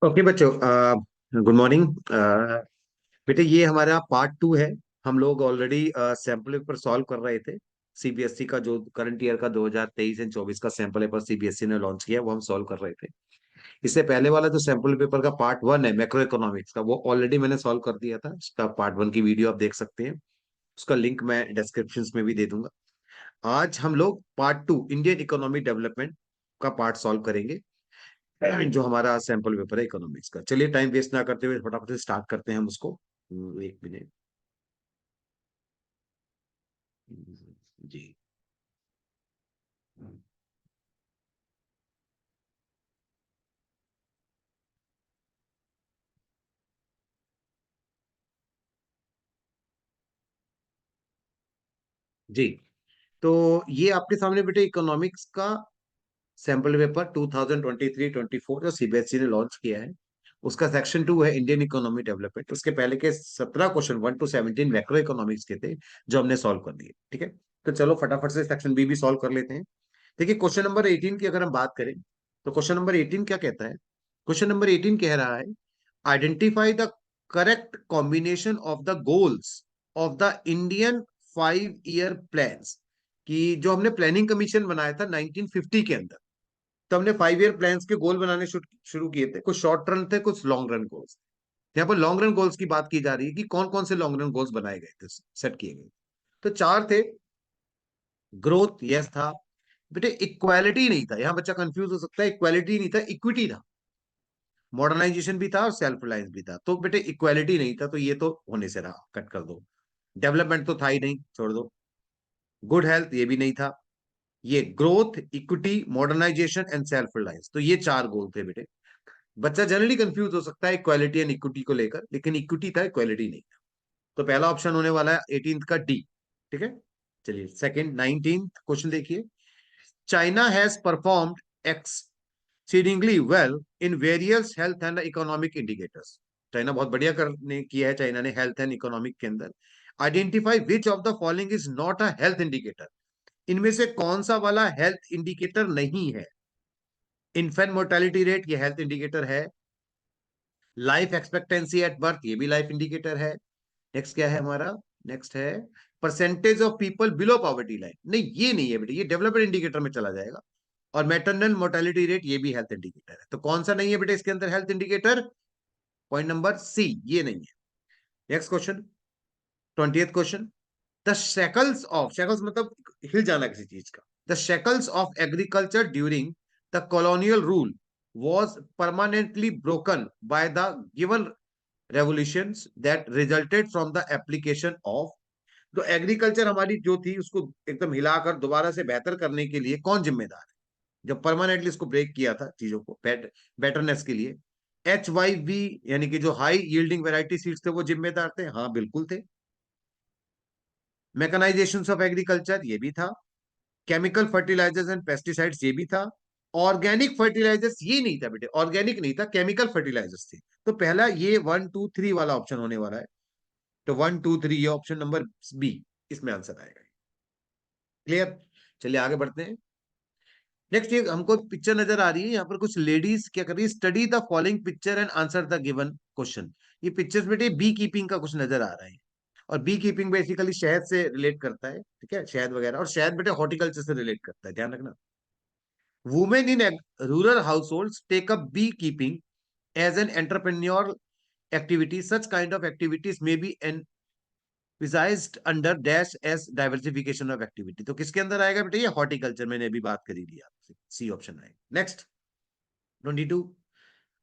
Okay बच्चों, good morning. बेटे ये हमारा पार्ट 2 है। हम लोग ऑलरेडी सैंपल पेपर सॉल्व कर रहे थे। सीबीएसई का जो करंट ईयर का 2023 एंड 24 का सैंपल पेपर सीबीएसई ने लॉन्च किया वो हम सॉल्व कर रहे थे। इससे पहले वाला जो सैंपल पेपर का पार्ट 1 है मैक्रो इकोनॉमिक्स का, वो ऑलरेडी मैंने सॉल्व कर दिया था। उसका पार्ट 1 की वीडियो आप देख सकते हैं। उसका लिंक मैं डिस्क्रिप्शन में भी दे दूंगा। आज हम लोग पार्ट 2 इंडियन इकोनॉमिक डेवलपमेंट का पार्ट सॉल्व करेंगे, जो हमारा सैंपल पेपर है इकोनॉमिक्स का। चलिए टाइम वेस्ट ना करते हुए फटाफट से स्टार्ट करते हैं हम उसको। एक मिनट। जी। जी, तो ये आपके सामने बेटे इकोनॉमिक्स का सैंपल पेपर 2023-24 जो सीबीएसई ने लॉन्च किया है, उसका सेक्शन 2 है इंडियन इकोनॉमी डेवलपमेंट। उसके पहले के 17 क्वेश्चन 1 to 17 मैक्रो इकोनॉमिक्स के थे, जो हमने सॉल्व कर दिए। ठीक है, तो चलो फटाफट से सेक्शन बी भी सॉल्व कर लेते हैं। देखिए क्वेश्चन नंबर 18 की अगर हम बात करें, तो क्वेश्चन नंबर 18 क्या कहता है? क्वेश्चन नंबर 18 कह रहा है, identify the correct combination of the goals of the Indian 5 year plans. कि जो हमने प्लानिंग कमीशन बनाया था 1950 के अंदर, तो हमने 5 ईयर प्लान्स के गोल बनाने शुरू किए थे। कुछ शॉर्ट रन थे, कुछ लॉन्ग रन गोल्स। यहाँ पर लॉन्ग रन गोल्स की बात की जा रही है कि कौन कौन से लॉन्ग रन गोल्स बनाए गए थे, सेट किए गए। तो चार थे। ग्रोथ यस था बेटे। इक्वालिटी नहीं था, यहां बच्चा कंफ्यूज हो सकता है। इक्वालिटी नहीं था, इक्विटी था। मॉडर्नाइजेशन भी था और सेल्फ रिलायंस भी था। तो बेटे इक्वालिटी नहीं था, तो ये तो होने से रहा, कट कर दो। डेवलपमेंट तो था ही नहीं, छोड़ दो। गुड हेल्थ ये भी नहीं था। ये growth, equity, modernisation and self reliance, तो ये चार गोल थे बेटे। बच्चा जनरली कंफ्यूज हो सकता है इक्वालिटी एंड इक्विटी को लेकर, लेकिन इक्विटी था, इक्वालिटी नहीं था। तो पहला ऑप्शन होने वाला है 18th का डी। ठीक है, चलिए सेकंड 19th क्वेश्चन देखिए। China has performed exceedingly well in various health and economic indicators। China बहुत बढ़िया करने किया है चाइना ने हेल्थ एंड इकोनॉमिक के अंदर। Identify which of the following is not a health indicator. इनमें से कौन सा वाला हेल्थ इंडिकेटर नहीं है? इन्फेंट मोर्टेलिटी रेट ये हेल्थ इंडिकेटर है। लाइफ एक्सपेक्टेंसी एट बर्थ ये भी लाइफ इंडिकेटर है। नेक्स्ट क्या है हमारा? नेक्स्ट है percentage of people below poverty line. नहीं, ये नहीं है बेटे, ये डेवलपमेंट इंडिकेटर में चला जाएगा। और मैटरनल मोर्टेलिटी रेट ये भी हेल्थ इंडिकेटर है। तो कौन सा नहीं है बेटे इसके अंदर health indicator? Point number C, ये नहीं है। Next question, 20th question. The shackles of, shackles मतलब हिल जाना किसी चीज का। The shackles of agriculture during the colonial rule was permanently broken by the given revolutions that resulted from the application of। तो एग्रीकल्चर हमारी जो थी उसको एकदम हिलाकर दोबारा से बेहतर करने के लिए कौन जिम्मेदार है, जब परमानेंटली इसको ब्रेक किया था चीजों को बेटरनेस के लिए? HYV यानी कि जो हाई यील्डिंग वेराइटी सीड्स थे वो जिम्मेदार थे, हाँ बिल्कुल थे। मैकेनाइजेशन ऑफ एग्रीकल्चर ये भी था। केमिकल फर्टिलाइजर्स एंड पेस्टिसाइड्स ये भी था। ऑर्गेनिक फर्टिलाइजर्स ये नहीं था बेटे, ऑर्गेनिक नहीं था, केमिकल फर्टिलाइजर्स थे। तो पहला ये 1 2 3 वाला ऑप्शन होने वाला है। तो 1 2 3 ये ऑप्शन नंबर बी, इसमें आंसर आएगा। क्लियर? चलिए आगे बढ़ते हैं। नेक्स्ट ये हमको पिक्चर नजर आ रही है, यहाँ पर कुछ लेडीज क्या कर रही है, study the following picture and answer the given question. ये पिक्चर्स बेटे बी कीपिंग का कुछ नजर आ रहा है। और बी कीपिंग बेसिकली शहद से रिलेट करता है, ठीक है, शहद वगैरह। और शहद बेटे हॉर्टिकल्चर से रिलेट करता है, ध्यान रखना। Women in rural household take up beekeeping as an entrepreneur activity. Such kind of activities may be envisaged under dash as diversification of activity. तो किसके अंदर आएगा बेटे? ये हॉर्टिकल्चर, मैंने अभी बात करी दी आपसे, सी ऑप्शन आएगा। नेक्स्ट 22।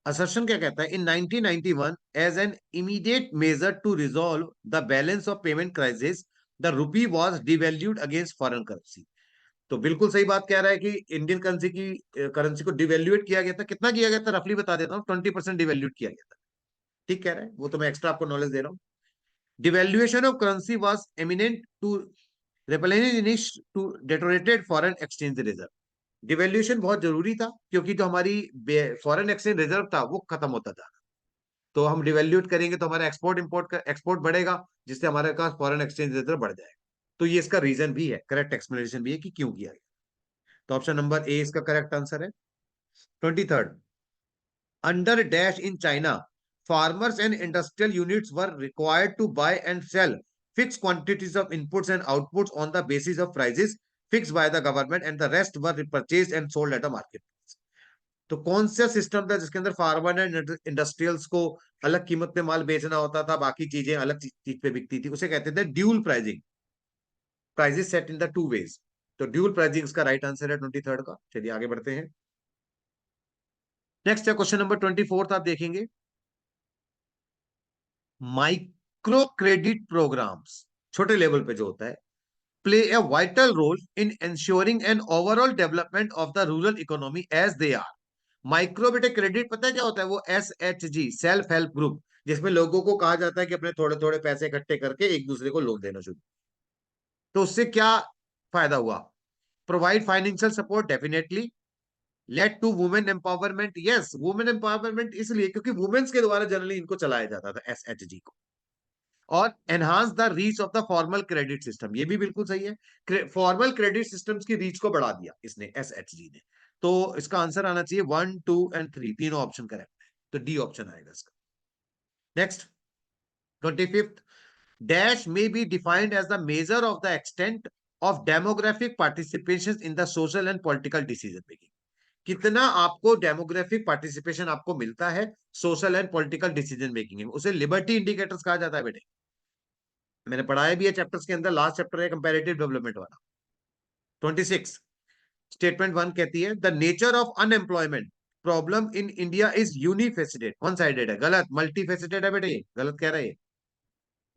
असर्शन क्या कहता है? In 1991 as an immediate measure to resolve the balance of payment crisis the rupee was devalued against foreign currency. तो बिल्कुल सही बात कह रहा है कि इंडियन करेंसी की करेंसी को डिवैल्यूएट किया गया था। कितना किया गया था रफली बता देता हूँ, 20% डिवैल्यूट किया गया था। ठीक कह रहा है वो, तो मैं एक्स्ट्रा आपको नॉलेज दे रहा हूँ। Devaluation of currency was eminent to replenish to deteriorated foreign exchange reserve. Devaluation बहुत जरूरी था, क्योंकि जो हमारी फॉरेन एक्सचेंज रिजर्व था वो खत्म होता था। तो हम डिवैल्यूट करेंगे तो हमारा एक्सपोर्ट इंपोर्ट का एक्सपोर्ट बढ़ेगा, जिससे हमारे पास फॉरेन एक्सचेंज रिजर्व बढ़ जाएगा। तो ये इसका रीजन भी है, करेक्ट एक्सप्लेनेशन भी है कि क्यों किया गया। तो ऑप्शन नंबर ए इसका करेक्ट आंसर है। 23rd। Under dash in China farmers and industrial units were required to buy and sell fixed quantities of inputs and outputs on the basis of prices fixed by the government, and the rest were repurchased and sold at a market. तो कौन सा system था जिसके अंदर farmer and industrials को अलग कीमत पे माल बेचना होता था, बाकी चीजें अलग चीज पे बिकती थी? उसे कहते थे dual pricing, prices set in the two ways. तो ड्यूल प्राइसिंग इसका राइट आंसर है 23rd का। चलिए आगे बढ़ते हैं। नेक्स्ट है क्वेश्चन नंबर 24, आप देखेंगे माइक्रो क्रेडिट प्रोग्राम्स, छोटे लेवल पे जो होता है, play a vital role in ensuring an overall development of the rural economy as they are. Micro बेटे क्रेडिट पता है क्या होता है? वो SHG, सेल्फ हेल्प ग्रुप, जिसमें लोगों को कहा जाता है कि अपने थोड़े थोड़े पैसे इकट्ठे करके एक दूसरे को लोन देना शुरू। तो उससे क्या फायदा हुआ? Provide financial support, definitely. Lead to women empowerment, yes, women empowerment इसलिए क्योंकि वुमेन्स के द्वारा जनरली इनको चलाया जाता था, SHG को। और enhance the reach of the formal credit system, ये भी बिल्कुल सही है, फॉर्मल क्रेडिट सिस्टम्स की रीच को बढ़ा दिया इसने, SHG ने। तो इसका आंसर आना चाहिए 1, 2 एंड 3, तीनों ऑप्शन करेक्ट है, तो डी ऑप्शन आएगा इसका। Next 25th, dash may be defined as the measure of the extent of demographic participation in the social and political decision making। कितना आपको डेमोग्राफिक पार्टिसिपेशन आपको मिलता है social and political decision making में, उसे liberty indicators कहा जाता है बेटे। मैंने पढ़ाया भी है चैप्टर्स के अंदर, लास्ट चैप्टर है कंपैरेटिव डेवलपमेंट वाला। 26 स्टेटमेंट 1 कहती है the nature of unemployment problem in India is unifaceted, one sided है, गलत, मल्टीफेसिडेड है बेटे, गलत कह रहा है,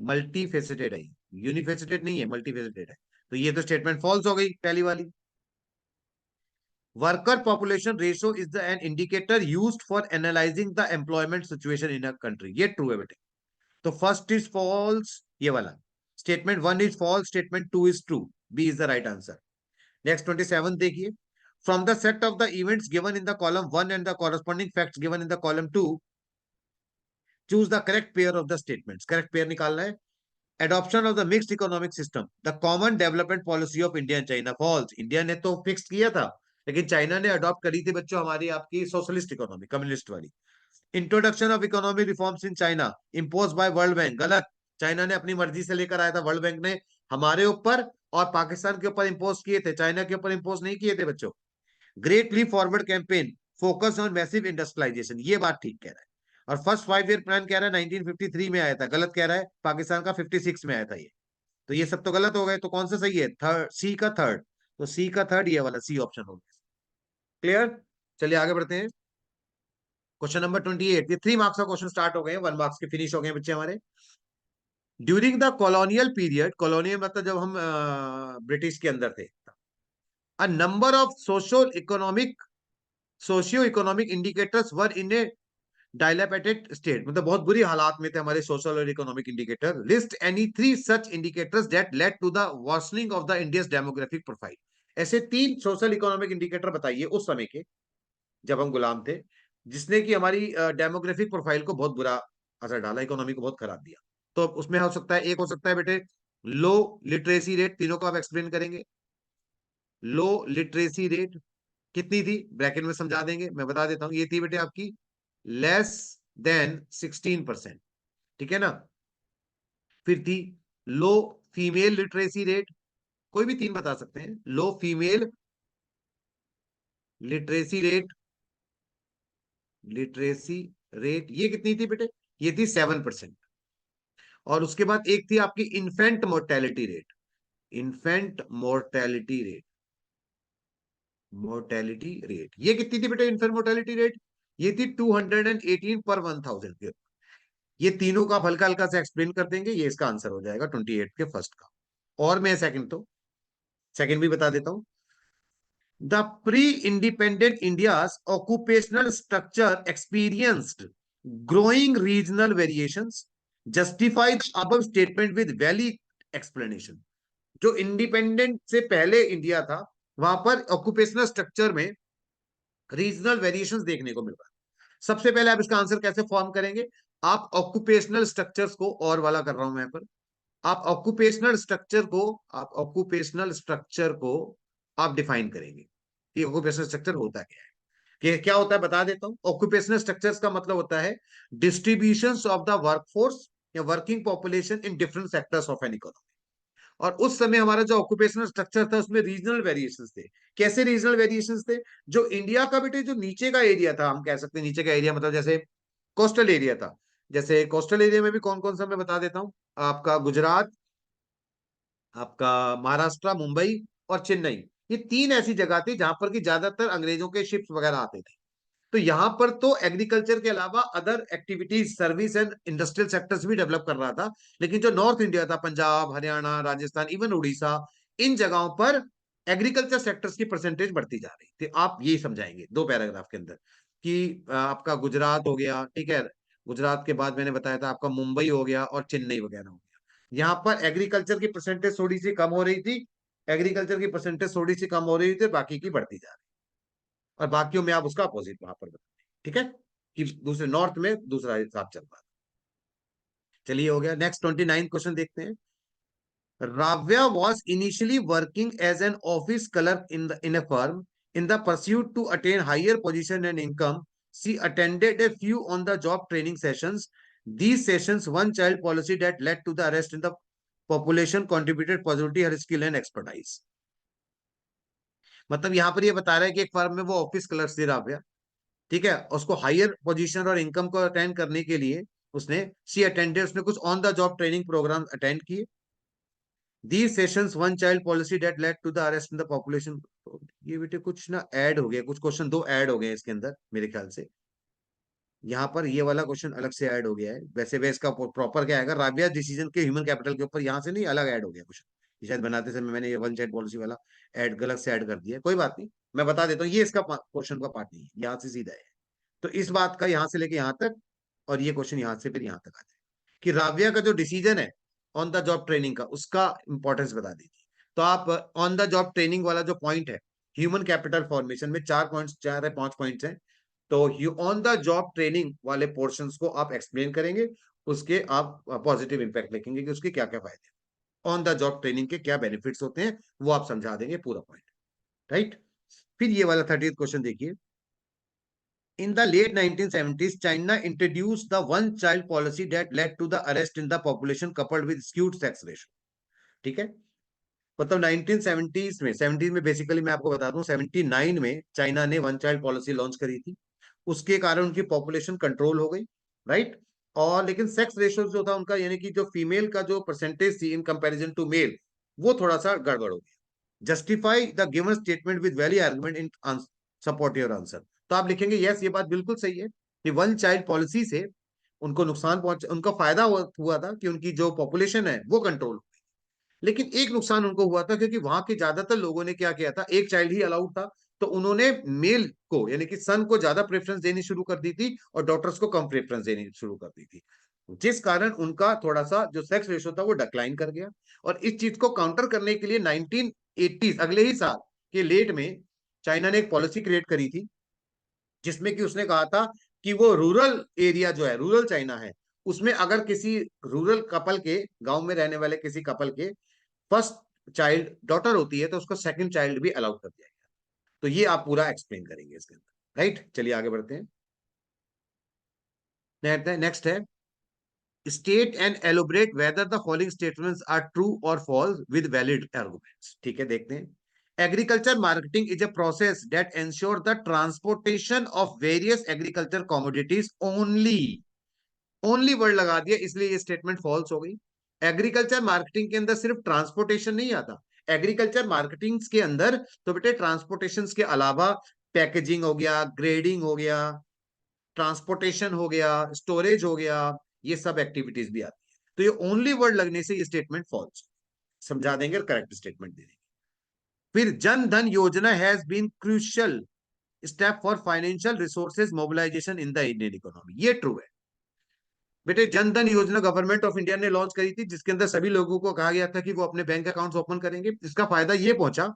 मल्टीफेसिडेड है, यूनिफेसिडेड नहीं है, मल्टीफेसिडेड है। तो ये तो स्टेटमेंट फॉल्स हो गई पहली वाली। Worker population ratio is the an indicator used for analysing the employment situation in a country, ये ट्रू है बेटे। तो फर्स्ट इज फॉल्स, ये वाला statement 1 is false, statement 2 is true, B is the right answer. Next 27 देखिए, from the set of the events given in the column 1 and the corresponding facts given in the column 2, choose the correct pair of the statements. Correct pair निकालना है। Adoption of the mixed economic system, the common development policy of India and China, false. India ने तो fix किया था, लेकिन China ने adopt करी थी बच्चों हमारी आपकी सोशलिस्ट इकोनॉमी, कम्युनिस्ट वाली। Introduction of economic reforms in China impose by world bank, गलत। चाइना ने अपनी मर्जी से लेकर आया था, वर्ल्ड बैंक ने हमारे ऊपर और पाकिस्तान के ऊपर इंपोज किए थे, चाइना के ऊपर इंपोज नहीं किए थे बच्चों। Great leap forward campaign focus on massive industrialisation, ये बात ठीक कह रहा है। और फर्स्ट 5 ईयर प्लान कह रहा है 1953 में आया था, गलत कह रहा है, पाकिस्तान का 56 में आया था ये। तो ये सब तो गलत हो गए, तो कौन सा सही है? थर्ड, सी का थर्ड। तो सी का थर्ड, ये वाला सी ऑप्शन हो गया। क्लियर? चलिए आगे बढ़ते हैं। क्वेश्चन नंबर 28, ये 3 मार्क्स का क्वेश्चन स्टार्ट हो गए, 1 मार्क्स के फिनिश हो गए बच्चे हमारे। During the colonial period, colonial मतलब जब हम ब्रिटिश के अंदर थे, a number of socio economic indicators were in a dilapidated state, मतलब बहुत बुरी हालात में थे हमारे सोशल और economic indicator. List any 3 such indicators that led to the worsening of the India's demographic profile. ऐसे 3 सोशल इकोनॉमिक इंडिकेटर बताइए उस समय के, जब हम गुलाम थे, जिसने कि हमारी डेमोग्राफिक प्रोफाइल को बहुत बुरा असर डाला, इकोनॉमी को बहुत खराब दिया। तो उसमें हो सकता है, एक हो सकता है बेटे लो लिटरेसी रेट, तीनों को आप एक्सप्लेन करेंगे। लो लिटरेसी रेट कितनी थी, ब्रैकेट में समझा देंगे, मैं बता देता हूं, ये थी बेटे आपकी लेस देन 16%, ठीक है ना। फिर थी लो फीमेल लिटरेसी रेट, कोई भी 3 बता सकते हैं। Low female literacy rate, literacy rate ये कितनी थी बेटे? ये थी 7%। और उसके बाद एक थी आपकी infant mortality rate, infant mortality rate, mortality rate ये कितनी थी बेटे? इन्फेंट मोर्टेलिटी रेट ये थी 218 पर 1000। ये तीनों का आप हल्का हल्का से एक्सप्लेन कर देंगे, ये इसका आंसर हो जाएगा 28 के फर्स्ट का। और मैं सेकंड भी बता देता हूं। The pre independent India's occupational structure experienced growing regional variations, justify the above statement with valid explanation. जो इंडिपेंडेंट से पहले इंडिया था, वहां पर ऑक्यूपेशनल स्ट्रक्चर में रीजनल वेरिएशंस देखने को मिल रहा है। सबसे पहले आप इसका आंसर कैसे फॉर्म करेंगे? आप ऑक्यूपेशनल स्ट्रक्चर्स को, और वाला कर रहा हूं मैं पर, आप ऑक्यूपेशनल स्ट्रक्चर को आप डिफाइन करेंगे कि ऑक्यूपेशनल स्ट्रक्चर होता क्या है। कि क्या होता है बता देता हूँ। ऑक्यूपेशनल स्ट्रक्चर्स का मतलब होता है डिस्ट्रीब्यूशन ऑफ द वर्कफोर्स या working population in different sectors of an economy. और उस समय हमारा जो ऑक्यूपेशनल स्ट्रक्चर था उसमें रीजनल वेरिएशन थे। कैसे रीजनल वेरिएशन थे? जो इंडिया का बेटे जो नीचे का एरिया था, हम कह सकते हैं नीचे का एरिया मतलब जैसे कोस्टल एरिया था। जैसे कोस्टल एरिया में भी कौन कौन सा मैं बता देता हूँ। आपका गुजरात, आपका महाराष्ट्र, मुंबई और चेन्नई, ये तीन ऐसी जगह थी जहां पर कि ज्यादातर अंग्रेजों के शिप्स वगैरह आते थे। तो यहाँ पर तो एग्रीकल्चर के अलावा other activities, service and industrial sectors भी डेवलप कर रहा था। लेकिन जो नॉर्थ इंडिया था, पंजाब, हरियाणा, राजस्थान, इवन उड़ीसा, इन जगहों पर एग्रीकल्चर सेक्टर्स की परसेंटेज बढ़ती जा रही थी। आप यही समझाएंगे दो पैराग्राफ के अंदर कि आपका गुजरात हो गया, ठीक है, गुजरात के बाद मैंने बताया था आपका मुंबई हो गया और चेन्नई वगैरह हो गया। यहाँ पर एग्रीकल्चर की परसेंटेज थोड़ी सी कम हो रही थी, एग्रीकल्चर की परसेंटेज थोड़ी सी कम हो रही थी, बाकी की बढ़ती जा रही। और बाकियों में आप उसका अपोजिट वहां पर बताएं, ठीक है, कि दूसरे नॉर्थ में दूसरा हिसाब चल रहा है। चलिए हो गया। नेक्स्ट 29 क्वेश्चन देखते हैं। Ravya was initially working as an office clerk in a firm. In the pursuit to attain higher position and income, she attended a few on-the-job training sessions. These sessions, one child policy that led to the arrest in the population, contributed positively her skill and expertise. मतलब यहाँ पर ये बता रहा है कि एक firm में वो ऑफिस क्लर्क थी राव्या, ठीक है, उसको हायर पोजीशन और इनकम को अटेंड करने के लिए उसने सी अटेंडेड, उसने कुछ on the job training programme attend किए। These sessions one child policy that led to the arrest in the population। ये बेटे कुछ ना ऐड हो गया, कुछ क्वेश्चन दो ऐड हो गए इसके अंदर मेरे ख्याल से। यहाँ पर ये वाला क्वेश्चन अलग से ऐड हो गया है। वैसे वे इसका प्रॉपर क्या आएगा, राबिया डिसीजन के ह्यूमन कैपिटल के ऊपर, यहाँ से नहीं अलग ऐड हो गया क्वेश्चन। ये शायद बनाते समय मैंने ये वन चाइल्ड पॉलिसी वाला ऐड गलत से ऐड कर दिया, कोई बात नहीं, मैं बता देता हूँ, ये इसका क्वेश्चन का पार्ट नहीं है, यहाँ से सीधा है। तो इस बात का यहाँ से लेके यहाँ तक, और ये क्वेश्चन यहाँ से फिर यहाँ तक आ जाए कि राविया का जो डिसीजन है ऑन द जॉब ट्रेनिंग का, उसका इंपॉर्टेंस बता दीजिए। तो आप ऑन द जॉब ट्रेनिंग वाला जो पॉइंट है ह्यूमन कैपिटल फॉर्मेशन में, चार पॉइंट्स, चार है पांच पॉइंट्स हैं, तो ऑन द जॉब ट्रेनिंग वाले पोर्शंस को आप एक्सप्लेन करेंगे, उसके आप पॉजिटिव इंपैक्ट लिखेंगे कि उसके क्या क्या फायदे, ऑन द जॉब ट्रेनिंग के क्या बेनिफिट्स होते हैं, वो आप समझा देंगे पूरा पॉइंट, राइट। फिर ये वाला 30th क्वेश्चन देखिए। In the late 1970s, China introduced the one-child policy that led to the arrest in the population coupled with skewed sex ratio। ठीक है, मतलब 1970s में, 70s में बेसिकली मैं आपको बता दूं, 79 में चाइना ने वन चाइल्ड पॉलिसी लॉन्च करी थी। उसके कारण उनकी पॉपुलेशन कंट्रोल हो गई, राइट। और लेकिन सेक्स रेशियो जो था उनका, यानी कि जो फीमेल का जो परसेंटेज थी इन कंपैरिजन टू मेल, वो थोड़ा सा गड़बड़ हो गया। Justify the given statement with valid argument in support your answer. तो आप लिखेंगे यस, ये बात बिल्कुल सही है कि वन चाइल्ड पॉलिसी से उनको नुकसान पहुंच, उनका फायदा हुआ था कि उनकी जो पॉपुलेशन है वो कंट्रोल हो गई। लेकिन एक नुकसान उनको हुआ था, क्योंकि वहां के ज्यादातर लोगों ने क्या किया था, एक चाइल्ड ही अलाउड था, तो उन्होंने मेल को यानी कि सन को ज्यादा प्रेफरेंस देनी शुरू कर दी थी और डॉटर्स को कम प्रेफरेंस देनी शुरू कर दी थी, जिस कारण उनका थोड़ा सा जो सेक्स रेशो था वो डिक्लाइन कर गया। और इस चीज को काउंटर करने के लिए 1980 अगले ही साल के लेट में चाइना ने एक पॉलिसी क्रिएट करी थी, जिसमें कि उसने कहा था कि वो रूरल एरिया जो है, रूरल चाइना है, उसमें अगर किसी रूरल कपल के, गांव में रहने वाले किसी कपल के फर्स्ट चाइल्ड डॉटर होती है तो उसको सेकंड चाइल्ड भी अलाउ कर दिया गया। तो ये आप पूरा एक्सप्लेन करेंगे इसके अंदर, राइट। चलिए आगे बढ़ते हैं। नेक्स्ट है state and elaborate whether the following statements are true और फॉल्स विद वैलिड आर्गुमेंट्स। ठीक है, देखते हैं। Agriculture marketing is a process that ensure the transportation of various agriculture commodities only. Only word लगा दिया, इसलिए ये स्टेटमेंट फॉल्स हो गई। एग्रीकल्चर मार्केटिंग के अंदर सिर्फ ट्रांसपोर्टेशन नहीं आता, एग्रीकल्चर मार्केटिंग के अंदर तो बेटे ट्रांसपोर्टेशन के अलावा पैकेजिंग हो गया, ग्रेडिंग हो गया, ट्रांसपोर्टेशन हो गया, स्टोरेज हो गया, ये सब एक्टिविटीज भी आती है। तो ये ओनली वर्ड लगने से ये स्टेटमेंट फॉल्स, समझा देंगे और करेक्ट स्टेटमेंट दे देंगे। फिर Jan Dhan Yojana has been crucial step for financial resources mobilisation in the Indian economy. ये ट्रू है बेटे। Jan Dhan Yojana government of India ने लॉन्च करी थी, जिसके अंदर सभी लोगों को कहा गया था कि वो अपने बैंक अकाउंट्स ओपन करेंगे। इसका फायदा ये पहुंचा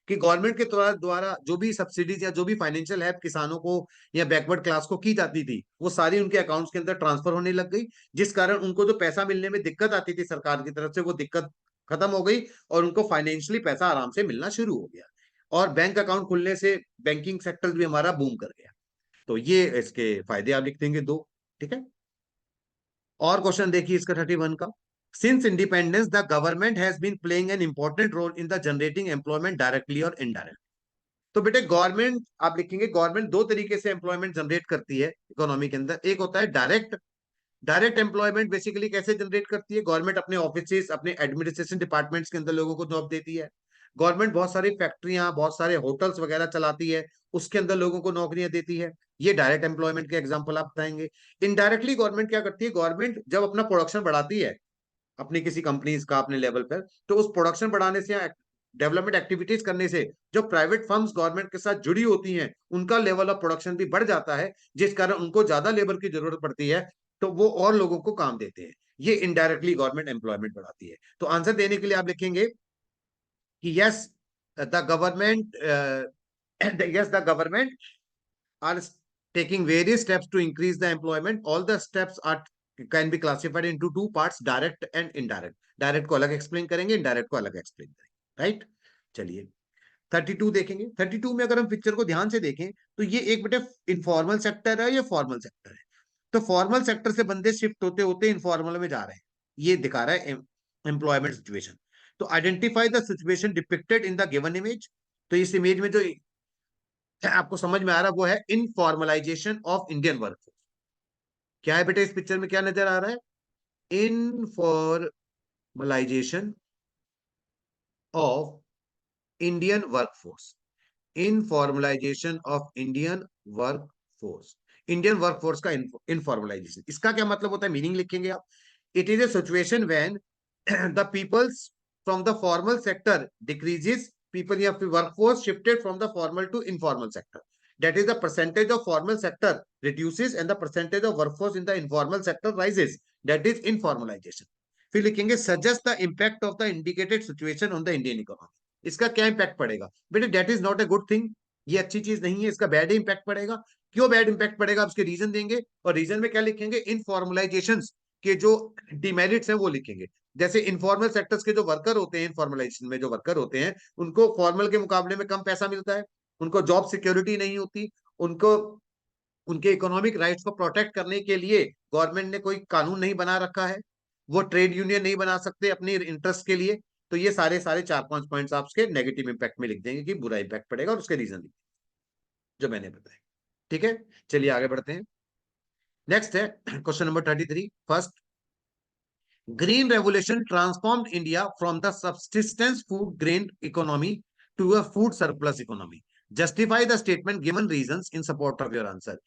कि गवर्नमेंट के द्वारा जो भी सब्सिडीज या जो भी फाइनेंशियल हेल्प किसानों को या बैकवर्ड क्लास को की जाती थी, वो सारी उनके अकाउंट्स के अंदर ट्रांसफर होने लग गई, जिस कारण उनको जो पैसा मिलने में दिक्कत आती थी सरकार की तरफ से, वो दिक्कत खत्म हो गई और उनको फाइनेंशियली पैसा आराम से मिलना शुरू हो गया। और बैंक अकाउंट खुलने से बैंकिंग सेक्टर भी हमारा बूम कर गया। तो ये इसके फायदे आप लिख देंगे दो। ठीक है, और क्वेश्चन देखिए इसका 31 का। Since independence the government has been playing an important role in the generating employment directly और इनडायरेक्ट। तो बेटे गवर्नमेंट आप लिखेंगे, गवर्नमेंट दो तरीके से एम्प्लॉयमेंट जनरेट करती है इकोनॉमी के अंदर। एक होता है डायरेक्ट। डायरेक्ट एम्प्लॉयमेंट बेसिकली कैसे जनरेट करती है? गवर्नमेंट अपने ऑफिस, अपने एडमिनिस्ट्रेशन डिपार्टमेंट्स के अंदर लोगों को जॉब देती है। गवर्नमेंट बहुत सारी फैक्ट्रियां, बहुत सारे होटल्स वगैरह चलाती है, उसके अंदर लोगों को नौकरियां देती है। ये डायरेक्ट एम्प्लॉयमेंट के एग्जांपल आप बताएंगे। इनडायरेक्टली गवर्नमेंट क्या करती है? गवर्नमेंट जब अपना प्रोडक्शन बढ़ाती है अपनी किसी कंपनीज का अपने लेवल पर, तो उस प्रोडक्शन बढ़ाने से, डेवलपमेंट एक्टिविटीज करने से जो प्राइवेट फर्म्स गवर्नमेंट के साथ जुड़ी होती हैं उनका लेवल ऑफ प्रोडक्शन भी बढ़ जाता है, जिस कारण उनको ज्यादा लेबर की जरूरत पड़ती है, तो वो और लोगों को काम देते हैं। ये इनडायरेक्टली गवर्नमेंट एम्प्लॉयमेंट बढ़ाती है। तो आंसर देने के लिए आप लिखेंगे कि yes the government yes the government are taking various steps to increase the employment. All the steps are can be classified into two parts, direct and indirect. Direct को अलग एक्सप्लेन करेंगे, इनडायरेक्ट को अलग एक्सप्लेन करेंगे, right. चलिए 32 देखेंगे। 32 में अगर हम पिक्चर को ध्यान से देखें तो ये एक बेटे इनफॉर्मल सेक्टर है, ये फॉर्मल सेक्टर है। तो फॉर्मल सेक्टर से बंदे शिफ्ट होते होते इनफॉर्मल में जा रहे हैं, ये दिखा रहा है एम्प्लॉयमेंट सिचुएशन। तो identify the situation depicted in the given image. तो इस इमेज में जो आपको समझ में आ रहा है वो है इनफॉर्मलाइजेशन ऑफ इंडियन वर्कफोर्स। क्या है बेटे इस पिक्चर में, क्या नजर आ रहा है? Informalisation of Indian workforce. Informalisation of Indian workforce. Indian workforce का इनफॉर्मलाइजेशन, इसका क्या मतलब होता है? मीनिंग लिखेंगे आप। It is a situation when the peoples from the formal sector decreases, people या फिर workforce shifted from the formal to informal sector. That is the percentage of formal sector reduces and the percentage of workforce in the informal sector rises. That is informalization. फिर लिखेंगे suggest the impact of the indicated situation on the Indian economy. इसका क्या impact पड़ेगा बेटे? Debt is not a good thing, ये अच्छी चीज नहीं है, इसका बैड इम्पैक्ट पड़ेगा। क्यों बैड इम्पैक्ट पड़ेगा? उसके रीजन देंगे, और रीजन में क्या लिखेंगे? इनफॉर्मलाइजेशन के जो डिमेरिट्स हैं वो लिखेंगे। जैसे इनफॉर्मल सेक्टर्स के जो वर्कर होते हैं, इनफॉर्मलाइजेशन में जो वर्कर होते हैं, उनको फॉर्मल के मुकाबले में कम पैसा मिलता है, उनको जॉब सिक्योरिटी नहीं होती, उनको उनके इकोनॉमिक राइट्स को प्रोटेक्ट करने के लिए गवर्नमेंट ने कोई कानून नहीं बना रखा है, वो ट्रेड यूनियन नहीं बना सकते अपने इंटरेस्ट के लिए। तो ये सारे सारे 4-5 पॉइंट्स आप उसके नेगेटिव इंपैक्ट में लिख देंगे कि बुरा इंपैक्ट पड़ेगा, और उसके रीजन जो मैंने बताया। ठीक है, चलिए आगे बढ़ते हैं। नेक्स्ट है question number 33। First, green revolution transformed India from the subsistence food grain economy to a food surplus economy. Justify the statement given reasons in support of your answer.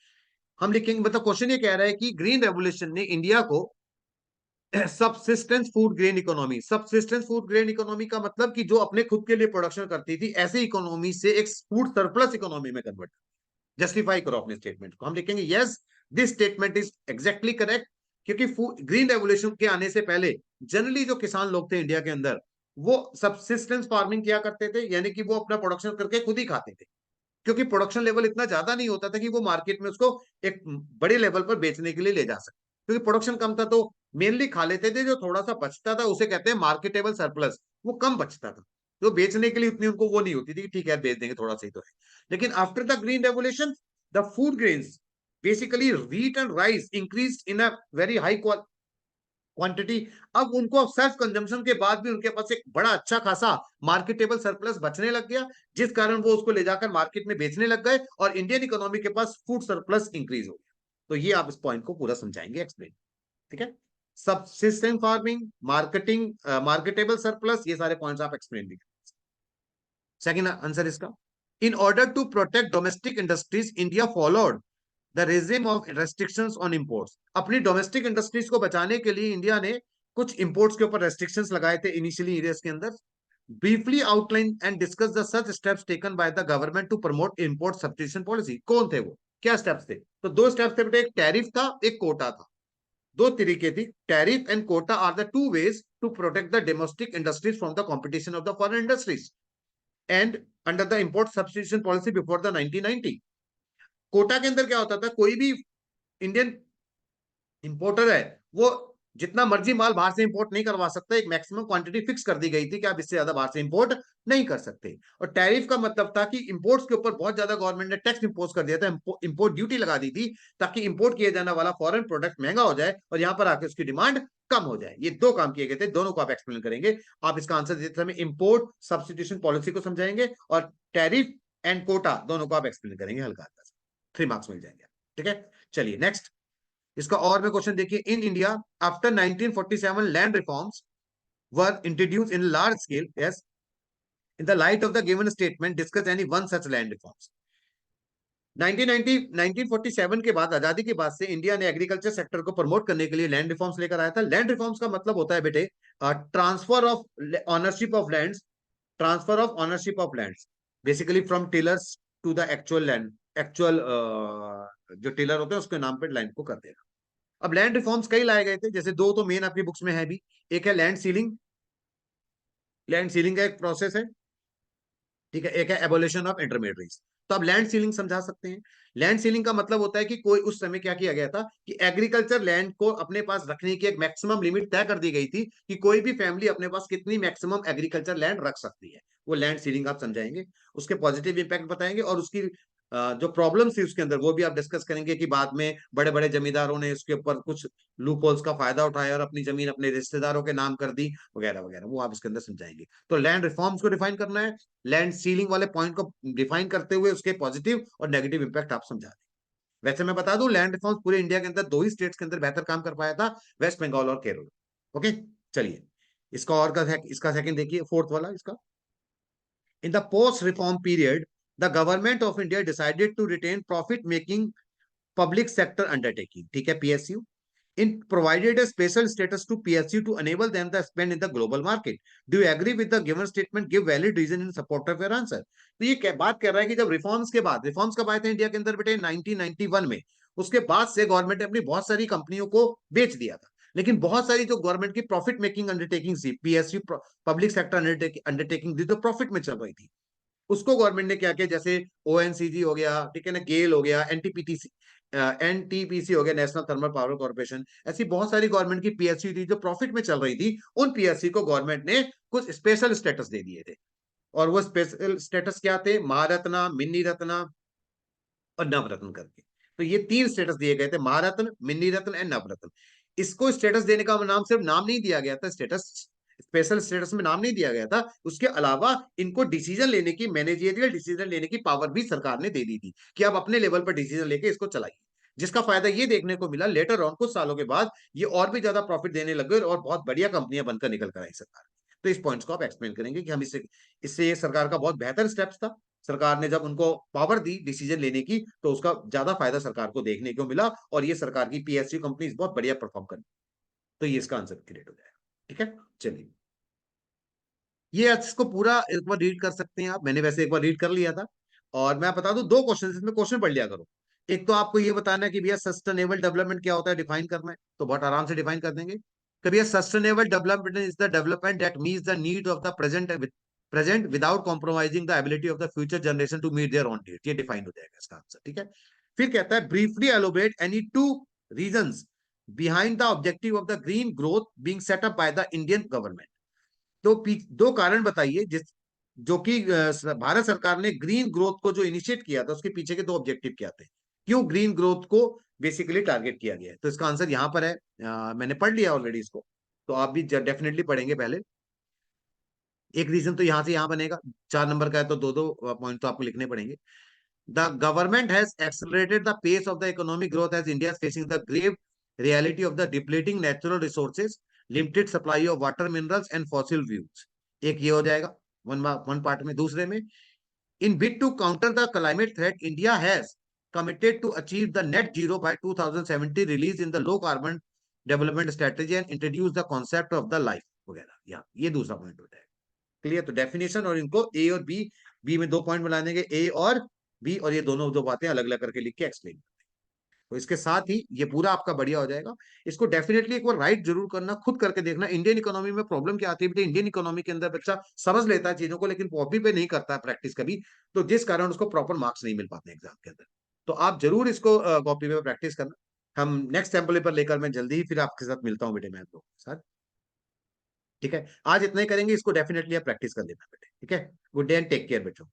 हम लिखेंगे, मतलब क्वेश्चन ये कह रहा है कि ग्रीन रेवोल्यूशन ने India को subsistence food grain economy, subsistence food grain economy का मतलब कि जो अपने खुद के लिए प्रोडक्शन करती थी, ऐसी इकोनॉमी से एक फूड सरप्लस इकोनॉमी में कन्वर्ट। जस्टिफाई करो अपने स्टेटमेंट को। हम लिखेंगे yes this statement is exactly correct, क्योंकि ग्रीन रेवोल्यूशन के आने से पहले जनरली जो किसान लोग थे इंडिया के अंदर, वो सबसिस्टेंस फार्मिंग किया करते थे, यानी कि वो अपना प्रोडक्शन करके खुद ही खाते थे, क्योंकि प्रोडक्शन लेवल इतना ज्यादा नहीं होता था कि वो मार्केट में उसको एक बड़े लेवल पर बेचने के लिए ले जा सके। क्योंकि प्रोडक्शन कम था, तो मेनली खा लेते थे, जो थोड़ा सा बचता था उसे कहते हैं मार्केटेबल सरप्लस। वो कम बचता था, तो बेचने के लिए उतनी उनको वो नहीं होती थी कि ठीक है बेच देंगे, थोड़ा सा ही तो है। लेकिन after the green revolution the food grains basically wheat and rice increase in a very high quantity. अब उनको सेल्फ कंजम्पशन के बाद भी उनके पास एक बड़ा अच्छा खासा मार्केटेबल सरप्लस बचने लग गया, जिस कारण वो उसको ले जाकर मार्केट में बेचने लग गए, और इंडियन इकोनॉमी के पास फूड सरप्लस इंक्रीज हो गया। तो ये आप इस पॉइंट को पूरा समझाएंगे, एक्सप्लेन। ठीक है, subsistence farming, marketing, marketable surplus, ये सारे पॉइंट्स आप एक्सप्लेन भी। सेकंड आंसर इसका, in order to protect domestic industries India followed the regime of restrictions on imports. अपनी डोमेस्टिक इंडस्ट्रीज को बचाने के लिए इंडिया ने कुछ इंपोर्ट्स के ऊपर रेस्ट्रिक्शंस लगाए थे इनिशियली एरियाज के अंदर। Briefly outline and discuss the such steps taken by the government to promote import substitution policy. कौन थे वो, क्या स्टेप्स थे? तो दो स्टेप्स थे बेटे, एक टैरिफ था, एक कोटा था। दो तरीके थी, tariff and quota are the two ways to protect the domestic industries from the competition of the foreign industries and under the import substitution policy before the 1990। Quota के अंदर क्या होता था, कोई भी इंडियन इंपोर्टर है वो जितना मर्जी माल बाहर से इंपोर्ट नहीं करवा सकता, एक मैक्सिमम क्वांटिटी फिक्स कर दी गई थी कि आप इससे ज्यादा बाहर से इंपोर्ट नहीं कर सकते। और टैरिफ का मतलब था कि इंपोर्ट्स के ऊपर बहुत ज्यादा गवर्नमेंट ने टैक्स इंपोज कर दिया था, इंपोर्ट ड्यूटी लगा दी थी, ताकि इंपोर्ट किया जाने वाला फॉरेन प्रोडक्ट महंगा हो जाए और यहाँ पर आके उसकी डिमांड कम हो जाए। ये दो काम किए गए थे, दोनों को आप एक्सप्लेन करेंगे। आप इसका आंसर देते समय इंपोर्ट सब्सटीट्यूशन पॉलिसी को समझाएंगे और टैरिफ एंड कोटा दोनों को आप एक्सप्लेन करेंगे हल्का हल्का। 3 मार्क्स मिल जाएंगे। ठीक है, चलिए नेक्स्ट। इसका और में क्वेश्चन देखिए, in India after 1947 land reforms were introduce in large scale, yes, in the light of the given statement discuss any one such land reforms. 1990 1947 के बाद, आजादी के बाद से इंडिया ने एग्रीकल्चर सेक्टर को प्रमोट करने के लिए लैंड रिफॉर्म्स लेकर आया था। लैंड रिफॉर्म्स का मतलब होता है बेटे transfer of ownership of lands, transfer of ownership of lands, basically from tillers to the actual land, actual जो टिलर होते हैं उसके नाम पे लैंड को कर देना। अब लैंड रिफॉर्म्स कई लाए गए थे, जैसे दो तो मेन आपकी बुक्स में है भी। एक है लैंड सीलिंग, लैंड सीलिंग का एक प्रोसेस है, ठीक है। एक है एबोलिशन ऑफ इंटरमीडिएट्स। तो अब लैंड सीलिंग समझा सकते हैं। लैंड सीलिंग का मतलब होता है कि कोई उस समय क्या किया गया था कि एग्रीकल्चर लैंड को अपने पास रखने की एक मैक्सिमम लिमिट तय कर दी गई थी कि कोई भी फैमिली अपने पास कितनी मैक्सिमम एग्रीकल्चर लैंड रख सकती है। वो लैंड सीलिंग आप समझाएंगे, उसके पॉजिटिव इंपैक्ट बताएंगे और उसकी जो प्रॉब्लम्स थी उसके अंदर वो भी आप डिस्कस करेंगे कि बाद में बड़े बड़े जमींदारों ने उसके ऊपर कुछ लूप होल्स का फायदा उठाया और अपनी जमीन अपने रिश्तेदारों के नाम कर दी वगैरह वगैरह, वो आप इसके अंदर समझाएंगे। तो लैंड रिफॉर्म्स को डिफाइन करना है, लैंड सीलिंग वाले पॉइंट को डिफाइन करते हुए उसके पॉजिटिव और नेगेटिव इंपैक्ट आप समझा दें। वैसे मैं बता दूं, लैंड रिफॉर्म्स पूरे इंडिया के अंदर दो ही स्टेट्स के अंदर बेहतर काम कर पाया था, वेस्ट बंगाल और केरल। ओके, चलिए इसका और का इसका सेकंड देखिए, फोर्थ वाला इसका। In the post reform period the government of India decided to retain profit making public sector undertaking, ठीक है, PSU, in provided a special status to PSU to enable them to spend in the global market. Do you agree with the given statement? Give valid reason in support of your answer. तो ये बात कर रहा है कि जब reforms के बाद, रिफॉर्म्स कब आए थे इंडिया के अंदर बेटे 1991 में, उसके बाद से गवर्नमेंट ने अपनी बहुत सारी कंपनियों को बेच दिया था। लेकिन बहुत सारी जो गवर्नमेंट की प्रॉफिट मेकिंग अंडरटेकिंग थी, पीएसयू पब्लिक सेक्टर अंडरटेकिंग थी, जो प्रॉफिट में चल रही थी, उसको गवर्नमेंट ने क्या किया, जैसे ओएनसीजी हो गया, ठीक है ना, गेल हो गया, एनटीपीटीसी, एनटीपीसी हो गया, नेशनल थर्मल पावर कॉर्पोरेशन, ऐसी बहुत सारी गवर्नमेंट की पीएसयू थी जो प्रॉफिट में चल रही थी। उन पीएसयू को गवर्नमेंट ने कुछ स्पेशल स्टेटस दे दिए थे। और वो स्पेशल स्टेटस क्या थे? महारत्ना, मिन्नी रत्ना और नवरत्न करके। तो ये 3 स्टेटस दिए गए थे, महारत्न, मिन्नी रत्न एंड नवरत्न। इसको स्टेटस देने का नाम, सिर्फ नाम नहीं दिया गया था, स्टेटस, स्पेशल स्टेटस में नाम नहीं दिया गया था, उसके अलावा इनको डिसीजन लेने की, मैनेजरियल डिसीजन लेने की पावर भी सरकार ने दे दी थी कि आप अपने लेवल पर डिसीजन लेके इसको चलाइए। जिसका फायदा ये देखने को मिला लेटर ऑन, कुछ सालों के बाद ये और भी ज्यादा प्रॉफिट देने लग गए और बहुत बढ़िया कंपनियां बनकर निकल कर आई सरकार। तो इस पॉइंट्स को आप एक्सप्लेन करेंगे कि हम इससे इससे ये सरकार का बहुत बेहतर स्टेप्स था। सरकार ने जब उनको पावर दी डिसीजन लेने की तो उसका ज्यादा फायदा सरकार को देखने को मिला और ये सरकार की पीएसयू कंपनी बहुत बढ़िया परफॉर्म कर। तो ये इसका आंसर क्रिएट हो जाएगा। ठीक है, चलिए ये इसको पूरा एक बार रीड कर सकते हैं आप, मैंने वैसे एक बार रीड कर लिया था। और मैं बता दूं, 2 क्वेश्चन इसमें, क्वेश्चन पढ़ लिया करो। एक तो आपको ये बताना है कि भैया सस्टेनेबल डेवलपमेंट क्या होता है, डिफाइन करना है, तो बहुत आराम से डिफाइन कर देंगे कि भैया sustainable development is the development that meets the need of the present without compromising the ability of the future generation to meet their own needs. ये डिफाइन हो जाएगा इसका आंसर। ठीक है, फिर कहता है briefly elaborate any 2 reasons behind the objective of the green growth being set up by the Indian government. तो 2 कारण बताइए जिस जो कि भारत सरकार ने ग्रीन ग्रोथ को जो इनिशिएट किया था उसके पीछे के 2 ऑब्जेक्टिव क्या थे, क्यों ग्रीन ग्रोथ को बेसिकली टारगेट किया गया है। तो इसका आंसर यहां पर है, मैंने पढ़ लिया ऑलरेडी इसको, तो आप भी डेफिनेटली पढ़ेंगे पहले। एक रीजन तो यहां से यहां बनेगा, 4 नंबर का है तो 2-2 पॉइंट तो आपको लिखने पड़ेंगे। The government has accelerated the pace of the economic growth as India facing the grave reality of the depleting natural resources, limited supply of water minerals and fossil fuels. एक ये हो जाएगा वन पार्ट में। दूसरे में, in bid to counter the climate threat India has committed to achieve the net zero by 2070 release in the low carbon development strategy and introduce the concept of the life वगैरह। यहाँ ये दूसरा point हो जाएगा। Clear? तो definition और इनको ए और बी, बी में 2 पॉइंट बना देंगे, ए और बी, और ये दोनों दो बातें अलग अलग करके लिख के एक्सप्लेन। तो इसके साथ ही ये पूरा आपका बढ़िया हो जाएगा। इसको डेफिनेटली एक बार राइट जरूर करना, खुद करके देखना। इंडियन इकोनॉमी में प्रॉब्लम क्या आती है बेटे, इंडियन इकोनॉमी के अंदर बच्चा समझ लेता है चीजों को लेकिन कॉपी पे नहीं करता है प्रैक्टिस कभी, तो जिस कारण उसको प्रॉपर मार्क्स नहीं मिल पाते एग्जाम के अंदर। तो आप जरूर इसको कॉपी पे प्रैक्टिस करना। हम नेक्स्ट सैंपल पेपर लेकर मैं जल्दी ही फिर आपके साथ मिलता हूँ बेटे, मैं आप लोगों के साथ। ठीक है, आज इतना ही करेंगे, इसको डेफिनेटली आप प्रैक्टिस कर लेना बेटे। ठीक है, good day and take care बेटे।